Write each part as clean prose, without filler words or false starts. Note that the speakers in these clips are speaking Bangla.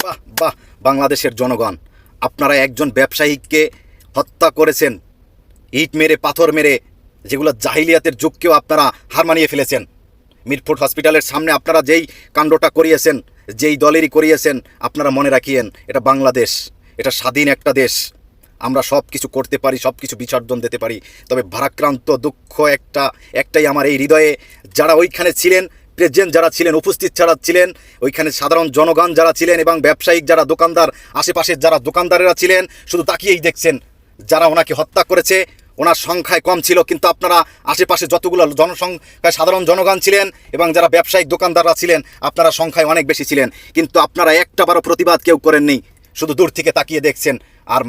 বাহ বাহ, বাংলাদেশের জনগণ, আপনারা একজন ব্যবসায়ীকে হত্যা করেছেন, ইট মেরে পাথর মেরে, যেগুলো জাহিলিয়াতের যুগকেও আপনারা হার মানিয়ে ফেলেছেন। মিটফোর্ড হসপিটালের সামনে আপনারা যেই কাণ্ডটা করিয়েছেন, যেই দলেরই করিয়েছেন, আপনারা মনে রাখিয়েন এটা বাংলাদেশ, এটা স্বাধীন একটা দেশ। আমরা সব কিছু করতে পারি, সব কিছু বিসর্জন দিতে পারি, তবে ভারাক্রান্ত দুঃখ একটাই আমার এই হৃদয়ে, যারা ওইখানে ছিলেন, প্রেজেন্ট যারা ছিলেন, উপস্থিত যারা ছিলেন, ওইখানে সাধারণ জনগণ যারা ছিলেন এবং ব্যবসায়িক যারা দোকানদার, আশেপাশের যারা দোকানদারেরা ছিলেন, শুধু তাকিয়েই দেখছেন। যারা ওনাকে হত্যা করেছে ওনার সংখ্যায় কম ছিল, কিন্তু আপনারা আশেপাশে যতগুলো জনসংখ্যায় সাধারণ জনগণ ছিলেন এবং যারা ব্যবসায়িক দোকানদাররা ছিলেন, আপনারা সংখ্যায় অনেক বেশি ছিলেন, কিন্তু আপনারা একটাবারও প্রতিবাদ কেউ করেননি, শুধু দূর থেকে তাকিয়ে দেখছেন। আর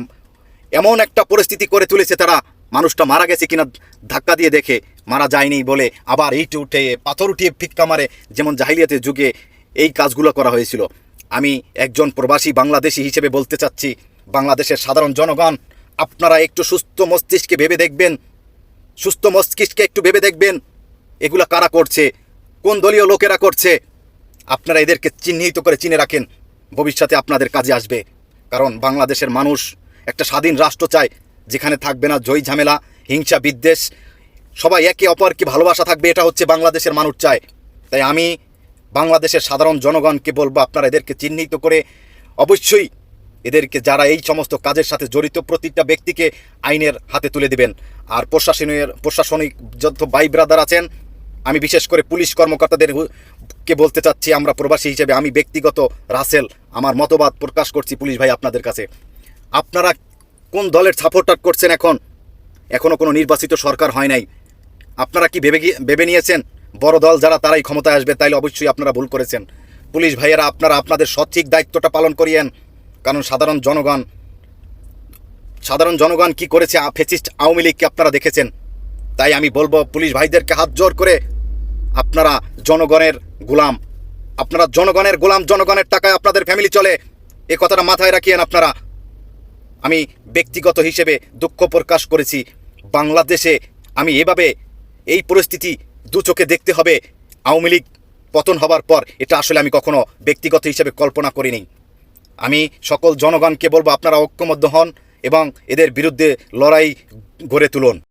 এমন একটা পরিস্থিতি করে তুলেছে তারা, মানুষটা মারা গেছে কিনা ধাক্কা দিয়ে দেখে, মারা যায়নি বলে আবার ইট উঠে পাথর উঠিয়ে ফিক্কা মারে, যেমন জাহিলিয়াতের যুগে এই কাজগুলো করা হয়েছিল। আমি একজন প্রবাসী বাংলাদেশি হিসেবে বলতে চাচ্ছি, বাংলাদেশের সাধারণ জনগণ, আপনারা একটু সুস্থ মস্তিষ্কে ভেবে দেখবেন, সুস্থ মস্তিষ্কে একটু ভেবে দেখবেন এগুলো কারা করছে, কোন দলীয় লোকেরা করছে। আপনারা এদেরকে চিহ্নিত করে চিনে রাখেন, ভবিষ্যতে আপনাদের কাজে আসবে। কারণ বাংলাদেশের মানুষ একটা স্বাধীন রাষ্ট্র চায়, যেখানে থাকবে না জয় ঝামেলা, হিংসা বিদ্বেষ, সবাই একে অপরকে ভালোবাসা থাকবে, এটা হচ্ছে বাংলাদেশের মানুষ চায়। তাই আমি বাংলাদেশের সাধারণ জনগণকে বলবো, আপনারা এদেরকে চিহ্নিত করে অবশ্যই এদেরকে, যারা এই সমস্ত কাজের সাথে জড়িত, প্রতিটা ব্যক্তিকে আইনের হাতে তুলে দিবেন। আর প্রশাসনিক যত ভাই ব্রাদার আছেন, আমি বিশেষ করে পুলিশ কর্মকর্তাদেরকে বলতে চাচ্ছি, আমরা প্রবাসী হিসেবে, আমি ব্যক্তিগত রাসেল আমার মতবাদ প্রকাশ করছি পুলিশ ভাই আপনাদের কাছে। আপনারা কোন দলের সাপোর্টার করছেন? এখনও কোনো নির্বাচিত সরকার হয় নাই। আপনারা কি ভেবে নিয়েছেন বড় দল যারা তারাই ক্ষমতায় আসবে? তাইলে অবশ্যই আপনারা ভুল করেছেন। পুলিশ ভাইয়েরা, আপনারা আপনাদের সঠিক দায়িত্বটা পালন করিয়েন। কারণ সাধারণ জনগণ কি করেছে, ফ্যাসিস্ট আওয়ামী লীগকে আপনারা দেখেছেন। তাই আমি বলবো পুলিশ ভাইদেরকে হাত জোর করে, আপনারা জনগণের গোলাম, জনগণের টাকায় আপনাদের ফ্যামিলি চলে, এ কথাটা মাথায় রাখিয়েন আপনারা। আমি ব্যক্তিগত হিসেবে দুঃখ প্রকাশ করেছি, বাংলাদেশে আমি এভাবে এই পরিস্থিতি দু চোখে দেখতে হবে আওয়ামী লীগ পতন হবার পর, এটা আসলে আমি কখনো ব্যক্তিগত হিসেবে কল্পনা করিনি। আমি সকল জনগণকে বলবো, আপনারা ঐক্যবদ্ধ হন এবং এদের বিরুদ্ধে লড়াই গড়ে তুলুন।